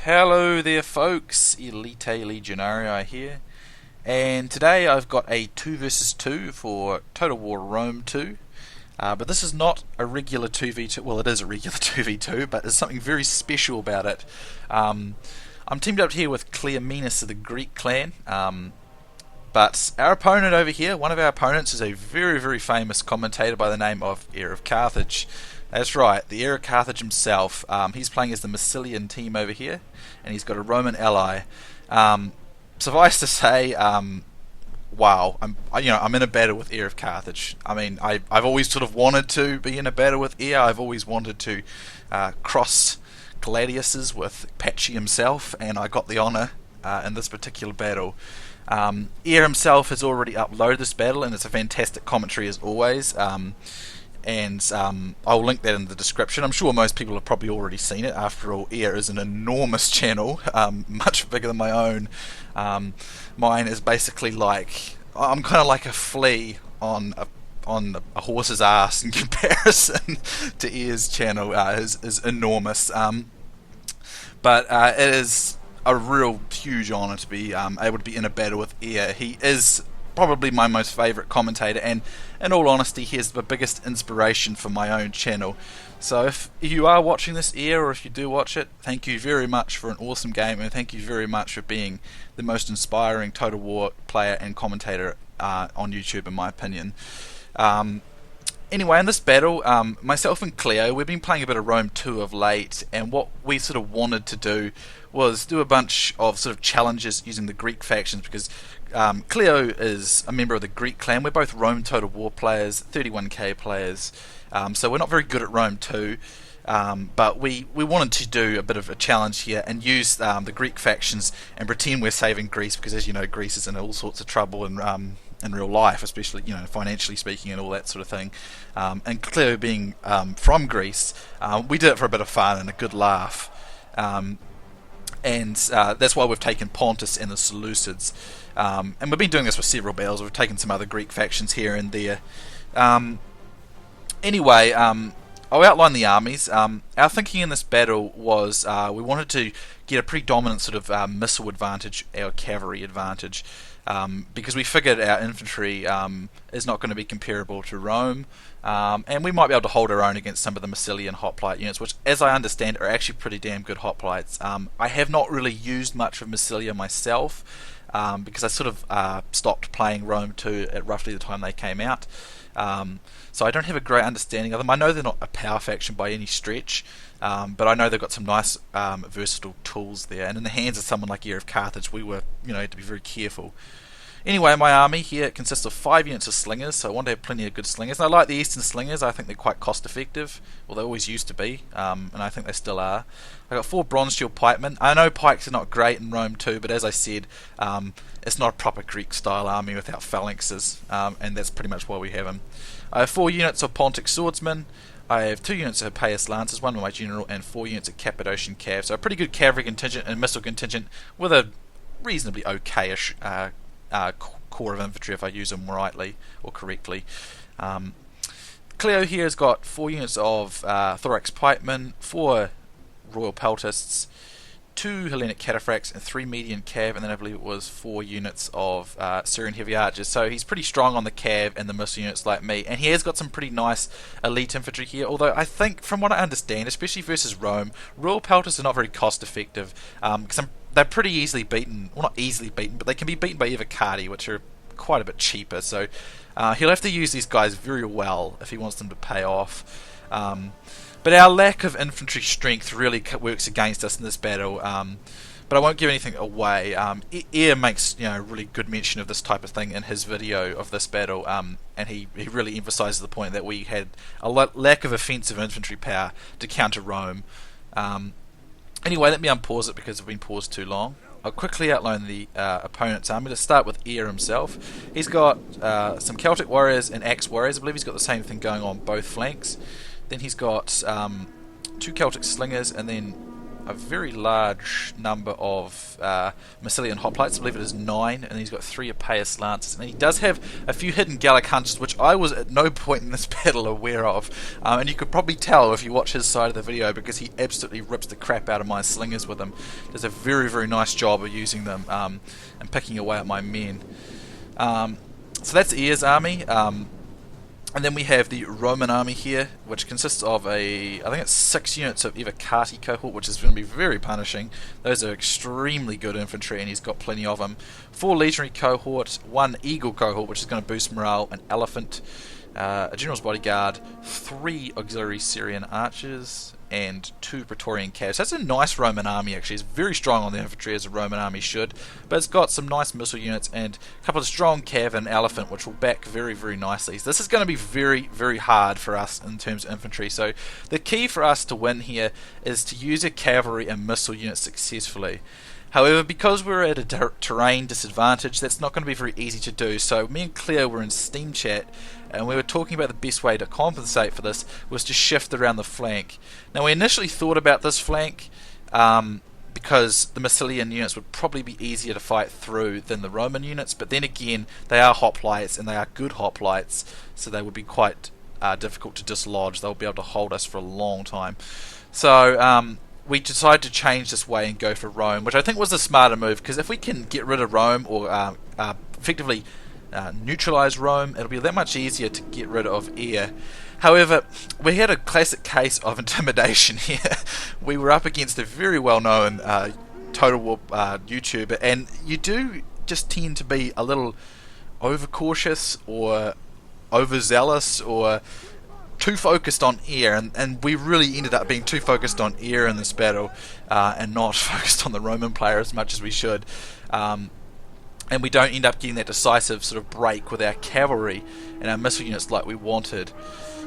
Hello there folks, Elita-Legionarii here, and today I've got a 2 versus 2 for Total War Rome 2, but this is not a regular 2v2, well it is a regular 2v2, but there's something very special about it. I'm teamed up here with Cleomenes of the Greek clan, but our opponent over here, one of our opponents is a very, very famous commentator by the name of Heir of Carthage. That's right, the Heir of Carthage himself. He's playing as the Massilian team over here, and he's got a Roman ally. Suffice to say, wow, I'm in a battle with Heir of Carthage. I mean, I've always sort of wanted to be in a battle with Heir. I've always wanted to cross gladiuses with Patchy himself, and I got the honour in this particular battle. Heir himself has already uploaded this battle, and it's a fantastic commentary as always. And I'll link that in the description. I'm sure most people have probably already seen it. After all, Heir is an enormous channel, much bigger than my own. Mine is basically like, I'm kind of like a flea on a horse's ass in comparison to Heir's channel. Is enormous. But it is a real huge honour to be able to be in a battle with Heir. He is probably my most favourite commentator, and in all honesty he is the biggest inspiration for my own channel. So if you are watching this Heir, or if you do watch it, thank you very much for an awesome game, and thank you very much for being the most inspiring Total War player and commentator on YouTube in my opinion. Anyway, in this battle, myself and Cleo, we've been playing a bit of Rome 2 of late, and what we sort of wanted to do was do a bunch of sort of challenges using the Greek factions, because Cleo is a member of the Greek clan. We're both Rome Total War players, 31k players, so we're not very good at Rome 2, but we wanted to do a bit of a challenge here and use the Greek factions and pretend we're saving Greece, because as you know, Greece is in all sorts of trouble in real life, especially financially speaking and all that sort of thing. And Cleo being from Greece, we did it for a bit of fun and a good laugh. And that's why we've taken Pontus and the Seleucids. And we've been doing this for several battles. We've taken some other Greek factions here and there. Anyway, I'll outline the armies. Our thinking in this battle was we wanted to get a pretty dominant sort of missile advantage, our cavalry advantage, because we figured our infantry is not going to be comparable to Rome, and we might be able to hold our own against some of the Massilian hoplite units, which, as I understand, are actually pretty damn good hoplites. I have not really used much of Massilia myself, because I sort of stopped playing Rome 2 at roughly the time they came out. So I don't have a great understanding of them. I know they're not a power faction by any stretch, but I know they've got some nice versatile tools there, and in the hands of someone like Heir of Carthage we were had to be very careful. Anyway, my army here consists of 5 units of slingers, so I want to have plenty of good slingers. And I like the Eastern slingers. I think they're quite cost effective. Well, they always used to be, and I think they still are. I got 4 bronze shield pikemen. I know pikes are not great in Rome 2, but as I said, it's not a proper Greek style army without phalanxes, and that's pretty much why we have them. I have 4 units of Pontic swordsmen. I have 2 units of Hippias lancers, 1 with my general, and 4 units of Cappadocian cav. So a pretty good cavalry contingent and missile contingent with a reasonably okayish core of infantry if I use them rightly or correctly. Cleo here has got 4 units of thorax pikemen, 4 royal peltists, 2 Hellenic cataphracts, and 3 median cav, and then I believe it was 4 units of Syrian heavy archers. So he's pretty strong on the cav and the missile units like me, and he has got some pretty nice elite infantry here, although I think, from what I understand, especially versus Rome, royal peltists are not very cost effective, because they're pretty easily beaten, well not easily beaten, but they can be beaten by Evocati, which are quite a bit cheaper, so he'll have to use these guys very well if he wants them to pay off. But our lack of infantry strength really works against us in this battle, but I won't give anything away. Heir makes really good mention of this type of thing in his video of this battle, and he really emphasises the point that we had a lack of offensive infantry power to counter Rome. Anyway, let me unpause it because I've been paused too long. I'll quickly outline the opponent's army. Let's start with Heir himself. He's got some Celtic warriors and axe warriors. I believe he's got the same thing going on both flanks. Then he's got 2 Celtic slingers, and then a very large number of Massilian hoplites. I believe it is 9, and he's got 3 Epeius lances. And he does have a few hidden Gallic hunters, which I was at no point in this battle aware of. And you could probably tell if you watch his side of the video, because he absolutely rips the crap out of my slingers with them. Does a very, very nice job of using them and picking away at my men. So that's Heir's army. And then we have the Roman army here, which consists of I think it's 6 units of either Carti cohort, which is going to be very punishing. Those are extremely good infantry, and he's got plenty of them. 4 legionary cohort, 1 eagle cohort, which is going to boost morale, an elephant, a general's bodyguard, 3 auxiliary Syrian archers, and 2 Praetorian Cavs. So that's a nice Roman army, actually. It's very strong on the infantry, as a Roman army should, but it's got some nice missile units and a couple of strong Cav and elephant, which will back very, very nicely. So this is going to be very, very hard for us in terms of infantry. So the key for us to win here is to use a cavalry and missile unit successfully. However, because we're at a terrain disadvantage, that's not going to be very easy to do. So me and Cleo were in Steam chat, and we were talking about the best way to compensate for this was to shift around the flank. Now, we initially thought about this flank because the Massilian units would probably be easier to fight through than the Roman units, but then again, they are hoplites, and they are good hoplites, so they would be quite difficult to dislodge. They'll be able to hold us for a long time. So we decided to change this way and go for Rome, which I think was a smarter move, because if we can get rid of Rome, or effectively neutralise Rome, it'll be that much easier to get rid of Heir. However, we had a classic case of intimidation here. We were up against a very well-known Total War YouTuber, and you do just tend to be a little overcautious or overzealous or too focused on Heir, and we really ended up being too focused on Heir in this battle and not focused on the Roman player as much as we should. And we don't end up getting that decisive sort of break with our cavalry and our missile units like we wanted.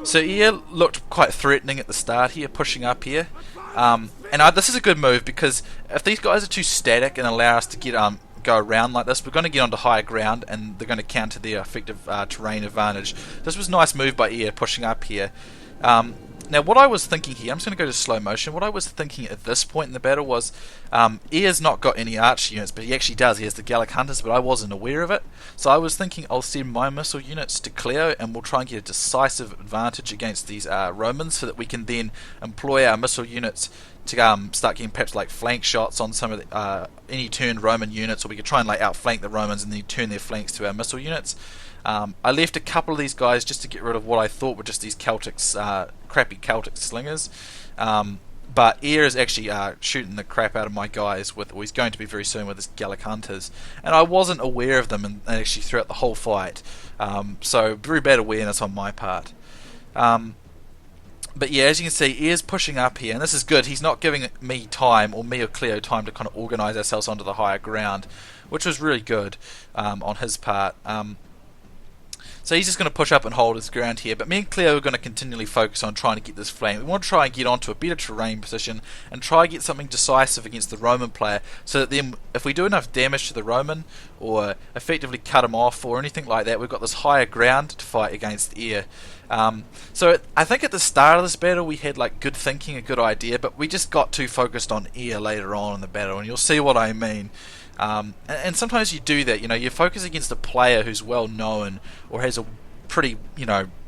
So Heir looked quite threatening at the start here, pushing up here. This is a good move, because if these guys are too static and allow us to get go around like this, we're going to get onto higher ground, and they're going to counter their effective terrain advantage. This was a nice move by Heir, pushing up here. Now, what I was thinking here, I'm just going to go to slow motion. What I was thinking at this point in the battle was, Heir's not got any archer units, but he actually does. He has the Gallic hunters, but I wasn't aware of it. So I was thinking I'll send my missile units to Cleo, and we'll try and get a decisive advantage against these Romans, so that we can then employ our missile units to start getting perhaps like flank shots on some of the, any turned Roman units, or we could try and like outflank the Romans and then turn their flanks to our missile units. I left a couple of these guys just to get rid of what I thought were just these crappy Celtic slingers. But Heir is actually shooting the crap out of my guys he's going to be very soon with his Gallic hunters, and I wasn't aware of them and actually throughout the whole fight. So very bad awareness on my part. But yeah, as you can see, Heir's pushing up here, and this is good. He's not giving me time, or me or Cleo time, to kind of organise ourselves onto the higher ground, which was really good on his part. So he's just going to push up and hold his ground here, but me and Cleo are going to continually focus on trying to get this flank. We want to try and get onto a better terrain position and try and get something decisive against the Roman player, so that then if we do enough damage to the Roman, or effectively cut him off or anything like that, we've got this higher ground to fight against Heir. So I think at the start of this battle we had like good thinking, a good idea, but we just got too focused on Heir later on in the battle, and you'll see what I mean. And sometimes you do that, you focus against a player who's well known or has a pretty,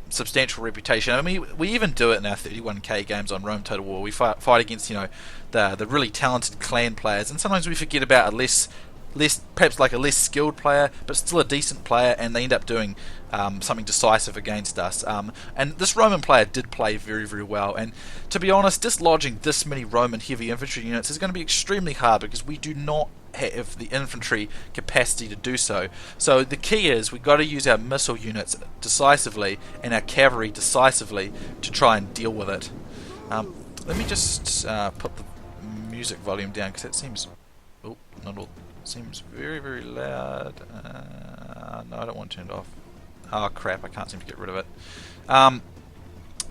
substantial reputation. I mean, we even do it in our 31k games on Rome Total War. We fight against, the really talented clan players, and sometimes we forget about perhaps like a less skilled player, but still a decent player, and they end up doing something decisive against us. And this Roman player did play very, very well, and to be honest, dislodging this many Roman heavy infantry units is going to be extremely hard, because we do not have the infantry capacity to do so. So the key is we've got to use our missile units decisively and our cavalry decisively to try and deal with it. Let me just put the music volume down, because it seems seems very, very loud. No, I don't want to turn it off. Oh crap, I can't seem to get rid of it.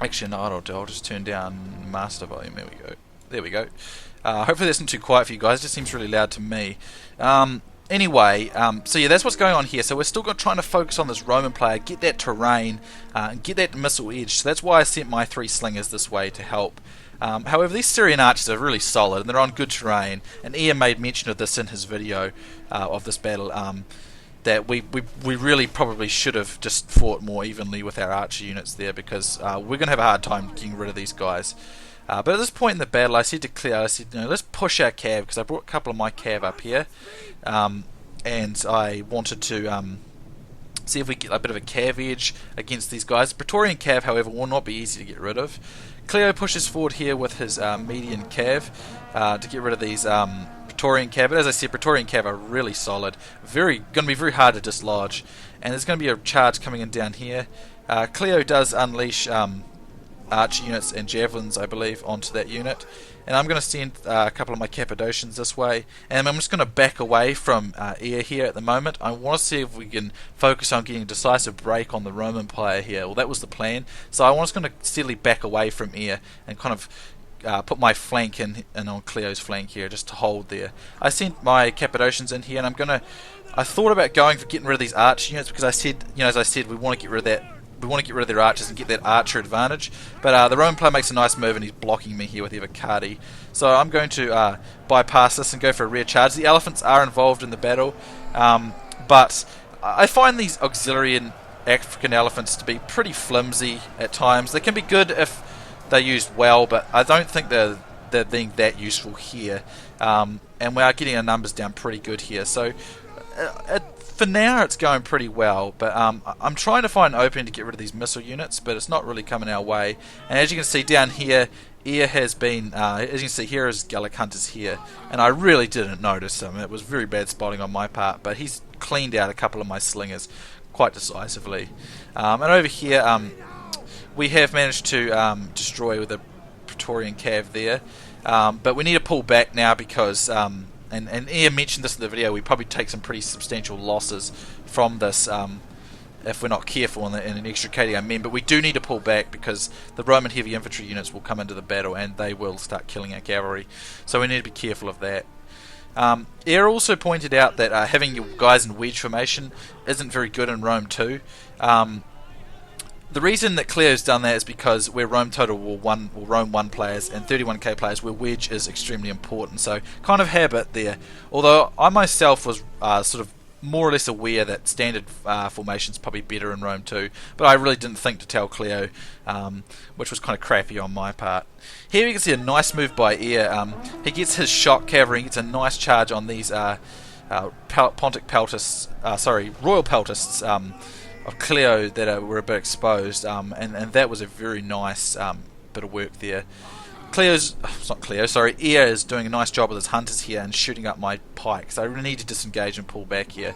Actually, no, I'll just turn down master volume. There we go. Hopefully that's not too quiet for you guys. It just seems really loud to me. Anyway, so yeah, that's what's going on here. So we're still trying to focus on this Roman player, get that terrain, and get that missile edge. So that's why I sent my 3 slingers this way to help. However, these Syrian archers are really solid and they're on good terrain, and Ian made mention of this in his video of this battle, that we really probably should have just fought more evenly with our archer units there, because we're going to have a hard time getting rid of these guys. But at this point in the battle, I said to Cleo, I said, let's push our cav, because I brought a couple of my cav up here, and I wanted to see if we get a bit of a cav edge against these guys. Praetorian cav, however, will not be easy to get rid of. Cleo pushes forward here with his median cav to get rid of these Praetorian cav. But as I said, Praetorian cav are really solid, going to be very hard to dislodge, and there's going to be a charge coming in down here. Cleo does unleash archer units and javelins, I believe, onto that unit, and I'm going to send a couple of my Cappadocians this way, and I'm just going to back away from Eir here at the moment. I want to see if we can focus on getting a decisive break on the Roman player here. Well, that was the plan, so I was going to steadily back away from Eir and kind of put my flank in on Cleo's flank here, just to hold there. I sent my Cappadocians in here, and I thought about going for getting rid of these archer units, because I said, as I said, we want to get rid of that. We want to get rid of their archers and get that archer advantage, but the Roman player makes a nice move and he's blocking me here with the Avocati. So I'm going to bypass this and go for a rear charge. The elephants are involved in the battle, but I find these auxiliary African elephants to be pretty flimsy at times. They can be good if they're used well, but I don't think they're being that useful here. And we are getting our numbers down pretty good here. So for now it's going pretty well, but I'm trying to find an opening to get rid of these missile units, but it's not really coming our way. And as you can see down here, Eir has been, as you can see here is Gallic Hunters here, and I really didn't notice him. It was very bad spotting on my part, but he's cleaned out a couple of my slingers quite decisively. And over here we have managed to destroy with a Praetorian cav there, but we need to pull back now because and Eir mentioned this in the video, we probably take some pretty substantial losses from this if we're not careful in extricating our men. But we do need to pull back because the Roman heavy infantry units will come into the battle and they will start killing our cavalry. So we need to be careful of that. Eir also pointed out that having your guys in wedge formation isn't very good in Rome 2. The reason that Cleo's done that is because we're Rome Total War 1, or Rome 1 players, and 31k players, where wedge is extremely important. So, kind of habit there. Although I myself was sort of more or less aware that standard formation's probably better in Rome 2, but I really didn't think to tell Cleo, which was kind of crappy on my part. Here you can see a nice move by Eir. He gets his shock cavalry and gets a nice charge on these Pontic Peltists, Royal Peltists, of Cleo that were a bit exposed, and that was a very nice bit of work there. Eir is doing a nice job with his hunters here and shooting up my pikes. I really need to disengage and pull back here.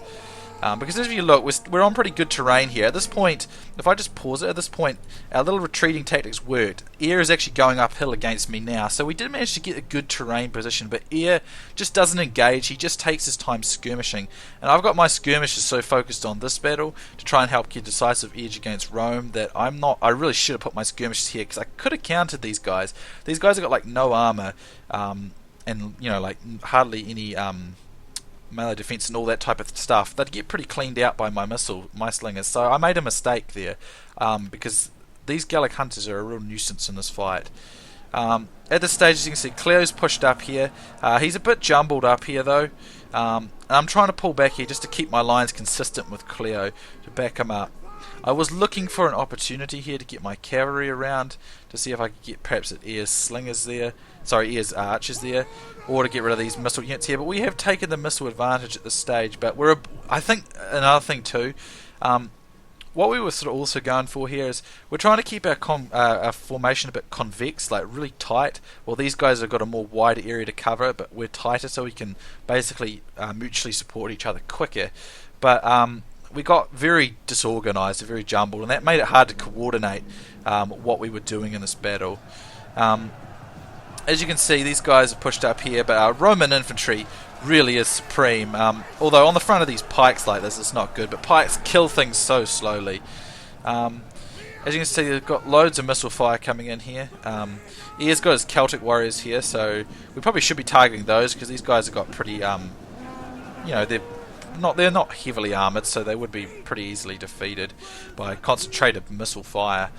Because if you look, we're on pretty good terrain here. At this point, if I just pause it, at this point, our little retreating tactics worked. Eir is actually going uphill against me now, so we did manage to get a good terrain position, but Eir just doesn't engage, he just takes his time skirmishing. And I've got my skirmishers so focused on this battle to try and help get decisive edge against Rome that I really should have put my skirmishers here, because I could have countered these guys. These guys have got like no armor, and like hardly any melee defense and all that type of stuff. They'd get pretty cleaned out by my slingers. So I made a mistake there, because these Gallic Hunters are a real nuisance in this fight. At this stage, as you can see, Cleo's pushed up here. He's a bit jumbled up here though, and I'm trying to pull back here just to keep my lines consistent with Cleo to back him up. I was looking for an opportunity here to get my cavalry around to see if I could get perhaps at Eir's archers there, or to get rid of these missile units here. But we have taken the missile advantage at this stage. But I think another thing too, what we were sort of also going for here is we're trying to keep our formation a bit convex, like really tight. Well, these guys have got a more wider area to cover, but we're tighter, so we can basically mutually support each other quicker. But we got very disorganized, very jumbled, and that made it hard to coordinate what we were doing in this battle. As you can see, these guys are pushed up here, but our Roman infantry really is supreme. Although on the front of these pikes like this, it's not good, but pikes kill things so slowly. As you can see, they've got loads of missile fire coming in here. Eir's got his Celtic warriors here, so we probably should be targeting those, because these guys have got pretty, they're not heavily armoured, so they would be pretty easily defeated by concentrated missile fire.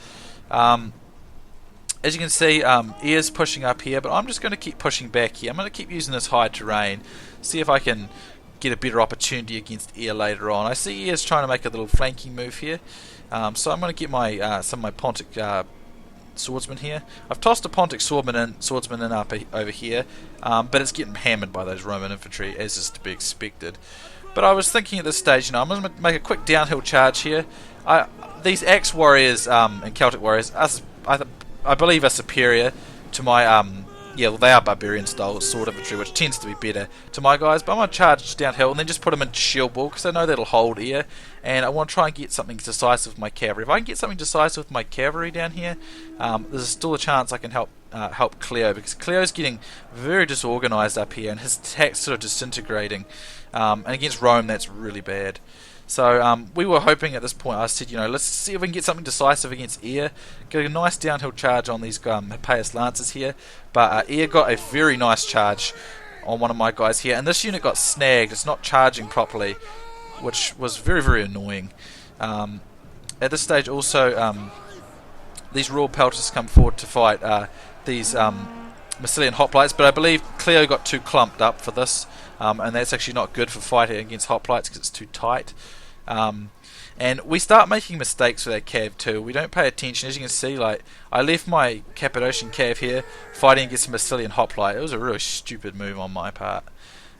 as you can see, Heir's pushing up here, but I'm just going to keep pushing back here. I'm going to keep using this high terrain, see if I can get a better opportunity against Heir later on. I see Heir's trying to make a little flanking move here, so I'm going to get my some of my Pontic swordsman here. I've tossed a Pontic swordsman in up over here, but it's getting hammered by those Roman infantry, as is to be expected. But I was thinking at this stage, I'm going to make a quick downhill charge here. These axe warriors and Celtic warriors, I believe, are superior to my they are barbarian style sword infantry, which tends to be better to my guys. But I'm going to charge downhill and then just put them into shield wall, because I know that'll hold Heir, and I want to try and get something decisive with my cavalry. If I can get something decisive with my cavalry down here, there's still a chance I can help Cleo, because Cleo's getting very disorganised up here and his attack's sort of disintegrating, and against Rome that's really bad. So we were hoping at this point, I said, let's see if we can get something decisive against Heir. Get a nice downhill charge on these Hippeus Lancers here. But Heir got a very nice charge on one of my guys here. And this unit got snagged. It's not charging properly, which was very, very annoying. At this stage also, these Royal Pelters come forward to fight these Massilian hoplites. But I believe Cleo got too clumped up for this. And that's actually not good for fighting against hoplites because it's too tight. And we start making mistakes with our cav too. We don't pay attention. As you can see, I left my Cappadocian cav here fighting against a Massilian hoplite. It was a really stupid move on my part.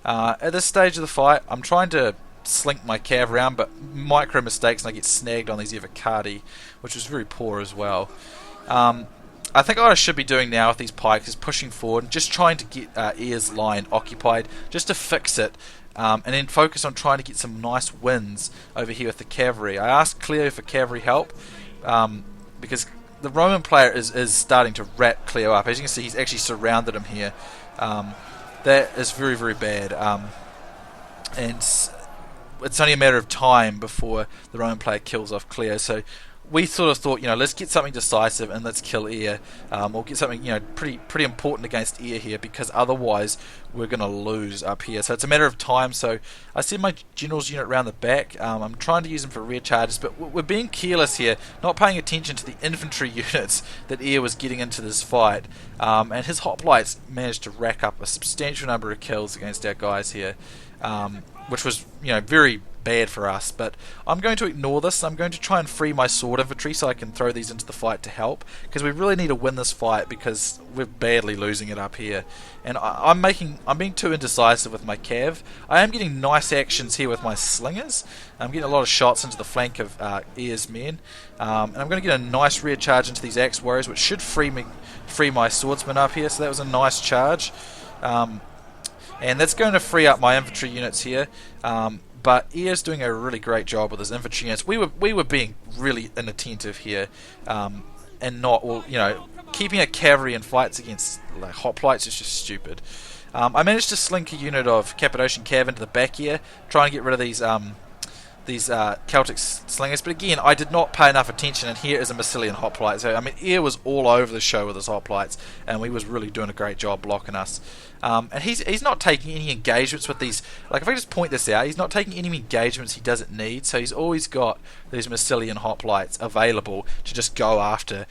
At this stage of the fight, I'm trying to slink my cav around, but micro mistakes and I get snagged on these Evocati, which was very poor as well. I think what I should be doing now with these pikes is pushing forward and just trying to get Heir's line occupied, just to fix it, and then focus on trying to get some nice wins over here with the cavalry. I asked Cleo for cavalry help, because the Roman player is starting to wrap Cleo up. As you can see, he's actually surrounded him here. That is very, very bad. And it's only a matter of time before the Roman player kills off Cleo, so we sort of thought, let's get something decisive and let's kill Heir, or get something, pretty important against Heir here, because otherwise we're going to lose up here. So it's a matter of time. So I send my general's unit around the back. I'm trying to use them for rear charges, but we're being careless here, not paying attention to the infantry units that Heir was getting into this fight. And his hoplites managed to rack up a substantial number of kills against our guys here, which was, very bad for us. But I'm going to ignore this. I'm going to try and free my sword infantry so I can throw these into the fight to help, because we really need to win this fight, because we're badly losing it up here. And I'm being too indecisive with my cav. I am getting nice actions here with my slingers. I'm getting a lot of shots into the flank of Heir's men, and I'm going to get a nice rear charge into these axe warriors, which should free my swordsman up here. So that was a nice charge, and that's going to free up my infantry units here. But Heir's doing a really great job with his infantry units. We were being really inattentive here, and not, keeping a cavalry in fights against hoplites is just stupid. I managed to slink a unit of Cappadocian cav into the back here, trying to get rid of these Celtic slingers, but again, I did not pay enough attention, and here is a Massilian hoplite. So Heir was all over the show with his hoplites, and he was really doing a great job blocking us. And he's not taking any engagements with these. If I just point this out, he's not taking any engagements he doesn't need. So he's always got these Massilian hoplites available to just go after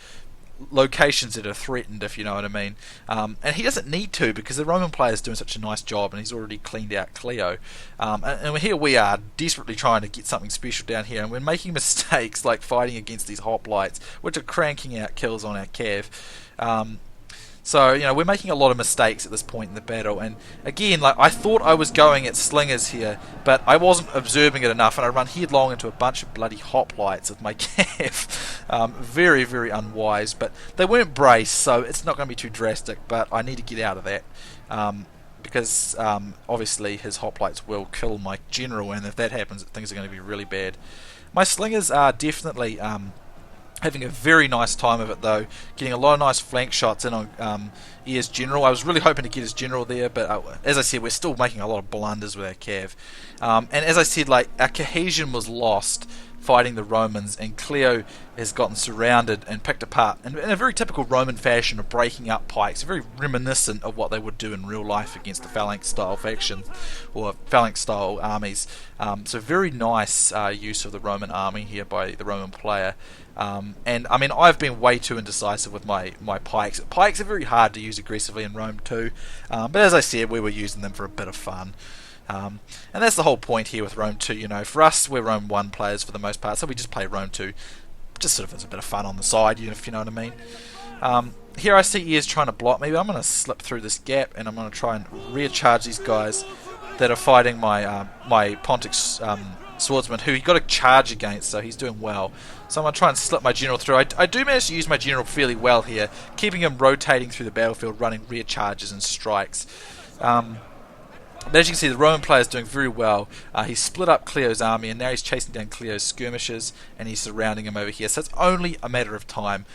locations that are threatened, if you know what I mean. And he doesn't need to, because the Roman player is doing such a nice job, and he's already cleaned out Cleo. And here we are, desperately trying to get something special down here, and we're making mistakes like fighting against these hoplites, which are cranking out kills on our cav. So, we're making a lot of mistakes at this point in the battle, and again, I thought I was going at slingers here, but I wasn't observing it enough, and I run headlong into a bunch of bloody hoplites with my cav. Very, very unwise, but they weren't braced, so it's not going to be too drastic, but I need to get out of that, because obviously his hoplites will kill my general, and if that happens, things are going to be really bad. My slingers are definitely having a very nice time of it, though, getting a lot of nice flank shots in on Heir's general. I was really hoping to get his general there, but as I said, we're still making a lot of blunders with our cav. And as I said, our cohesion was lost fighting the Romans, and Cleo has gotten surrounded and picked apart in a very typical Roman fashion of breaking up pikes, very reminiscent of what they would do in real life against the phalanx-style faction or phalanx-style armies. So very nice use of the Roman army here by the Roman player. And I mean, I've been way too indecisive with my pikes. Pikes are very hard to use aggressively in Rome too, but as I said, we were using them for a bit of fun. And that's the whole point here with Rome 2, for us, we're Rome 1 players for the most part, so we just play Rome 2, just sort of as a bit of fun on the side, if you know what I mean. Here I see Heir's trying to block me, but I'm going to slip through this gap, and I'm going to try and recharge these guys that are fighting my Pontic swordsman, who he got a charge against, so he's doing well. So I'm going to try and slip my general through. I do manage to use my general fairly well here, keeping him rotating through the battlefield, running rear charges and strikes. But as you can see, the Roman player is doing very well. He's split up Cleo's army, and now he's chasing down Cleo's skirmishers, and he's surrounding him over here. So it's only a matter of time.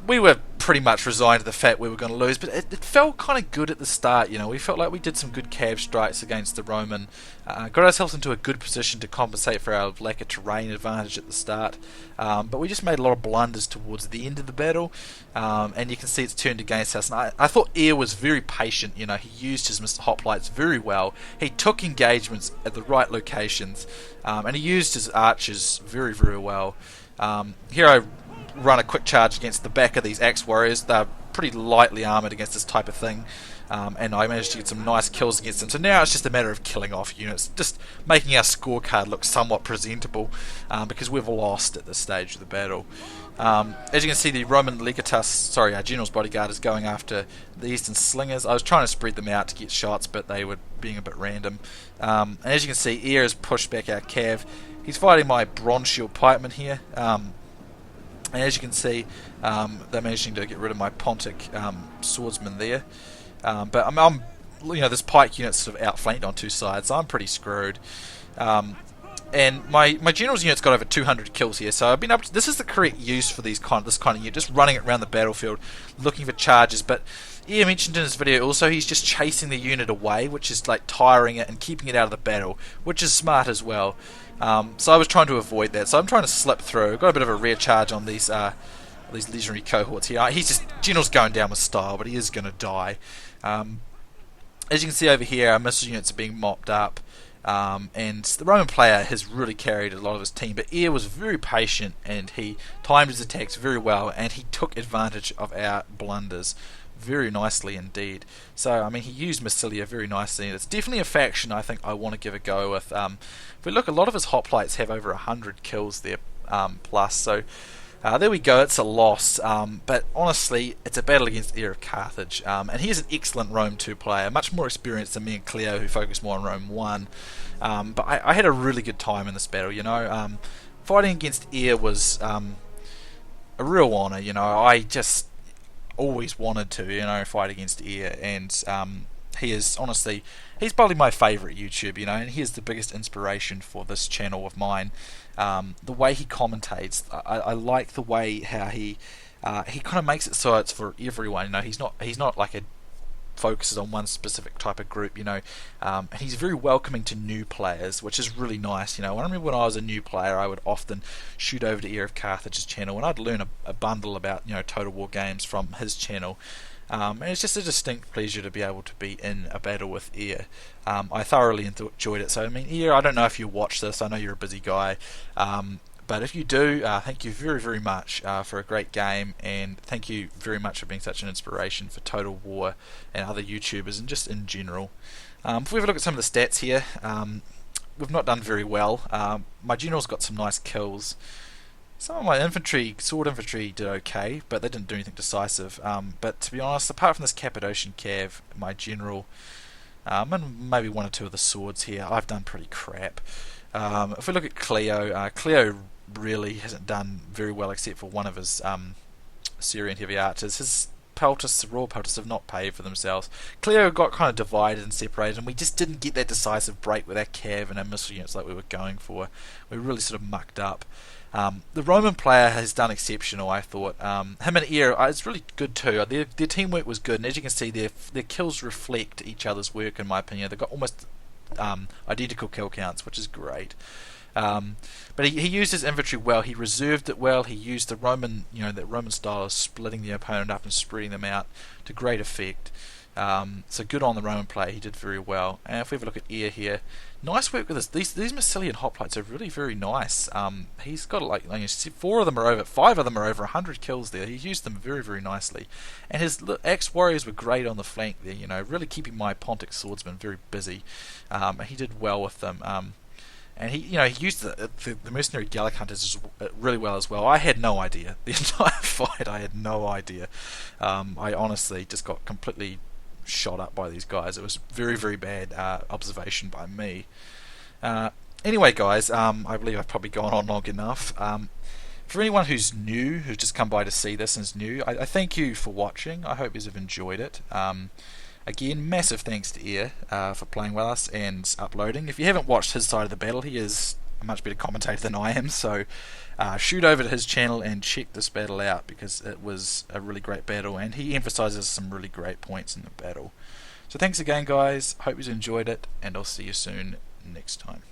We were pretty much resigned to the fact we were going to lose, but it felt kind of good at the start. We felt like we did some good cav strikes against the Roman, got ourselves into a good position to compensate for our lack of terrain advantage at the start, but we just made a lot of blunders towards the end of the battle, and you can see it's turned against us. And I thought Heir was very patient. He used his Mr. Hoplites very well. He took engagements at the right locations, and he used his archers very, very well. Here I run a quick charge against the back of these axe warriors. They're pretty lightly armoured against this type of thing, and I managed to get some nice kills against them. So now it's just a matter of killing off units, just making our scorecard look somewhat presentable, because we've lost at this stage of the battle. As you can see, the Roman our general's bodyguard is going after the eastern slingers. I was trying to spread them out to get shots, but they were being a bit random. And as you can see, Heir has pushed back our cav. He's fighting my bronze shield pikeman here. And as you can see, they're managing to get rid of my Pontic swordsman there. But I'm this pike unit's sort of outflanked on two sides, so I'm pretty screwed. And my general's unit's got over 200 kills here, so I've been able to, this is the correct use for this kind of unit, just running it around the battlefield, looking for charges. But Heir mentioned in his video also he's just chasing the unit away, which is like tiring it and keeping it out of the battle, which is smart as well. So I was trying to avoid that, so I'm trying to slip through. I've got a bit of a rear charge on these legionary cohorts here. General's going down with style, but he is going to die. As you can see over here, our missile units are being mopped up, and the Roman player has really carried a lot of his team, but Heir was very patient, and he timed his attacks very well, and he took advantage of our blunders very nicely indeed. So, I mean, he used Massilia very nicely, and it's definitely a faction I think I want to give a go with. If we look, a lot of his hoplites have over 100 kills there, plus, so there we go, it's a loss, but honestly, it's a battle against Heir of Carthage, and he is an excellent Rome 2 player, much more experienced than me and Cleo, who focus more on Rome 1, but I had a really good time in this battle, fighting against Heir was a real honour, I just always wanted to, fight against Heir, and he is, honestly, he's probably my favourite YouTube, and he is the biggest inspiration for this channel of mine. The way he commentates, I like the way how he kind of makes it so it's for everyone, he's not like a focuses on one specific type of group, and he's very welcoming to new players, which is really nice. I remember when I was a new player, I would often shoot over to Heir of Carthage's channel, and I'd learn a bundle about Total War games from his channel. And it's just a distinct pleasure to be able to be in a battle with Heir. I thoroughly enjoyed it. So, I mean, Heir, I don't know if you watch this. I know you're a busy guy. But if you do, thank you very, very much for a great game. And thank you very much for being such an inspiration for Total War and other YouTubers and just in general. If we have a look at some of the stats here, we've not done very well. My general's got some nice kills. Some of my sword infantry did okay, but they didn't do anything decisive. But to be honest, apart from this Cappadocian cav, my general, and maybe one or two of the swords here, I've done pretty crap. If we look at Cleo, Cleo really hasn't done very well except for one of his Syrian heavy archers. His Royal Peltas have not paid for themselves. Cleo got kind of divided and separated, and we just didn't get that decisive break with our cav and our missile units like we were going for. We really sort of mucked up. The Roman player has done exceptional, I thought. Him and Heir, it's really good too. Their teamwork was good, and as you can see, their kills reflect each other's work, in my opinion. They've got almost identical kill counts, which is great. But he used his infantry well. He reserved it well. He used the Roman, that Roman style of splitting the opponent up and spreading them out to great effect. So good on the Roman player. He did very well. And if we have a look at Heir here, nice work with this. These Massilian hoplites are really very nice. He's got like 5 of them are over 100 kills there. He used them very very nicely, and his axe warriors were great on the flank there. Really keeping my Pontic swordsman very busy. He did well with them. And he used the mercenary Gallic hunters really well as well. I had no idea the entire fight. I had no idea. I honestly just got completely shot up by these guys. It was very very bad observation by me. Anyway, guys, I believe I've probably gone on long enough. For anyone who's new, who's just come by to see this and is new, I thank you for watching. I hope you've enjoyed it. Again, massive thanks to Heir for playing with us and uploading. If you haven't watched his side of the battle, he is a much better commentator than I am, so shoot over to his channel and check this battle out, because it was a really great battle and he emphasises some really great points in the battle. So thanks again, guys. Hope you enjoyed it, and I'll see you soon next time.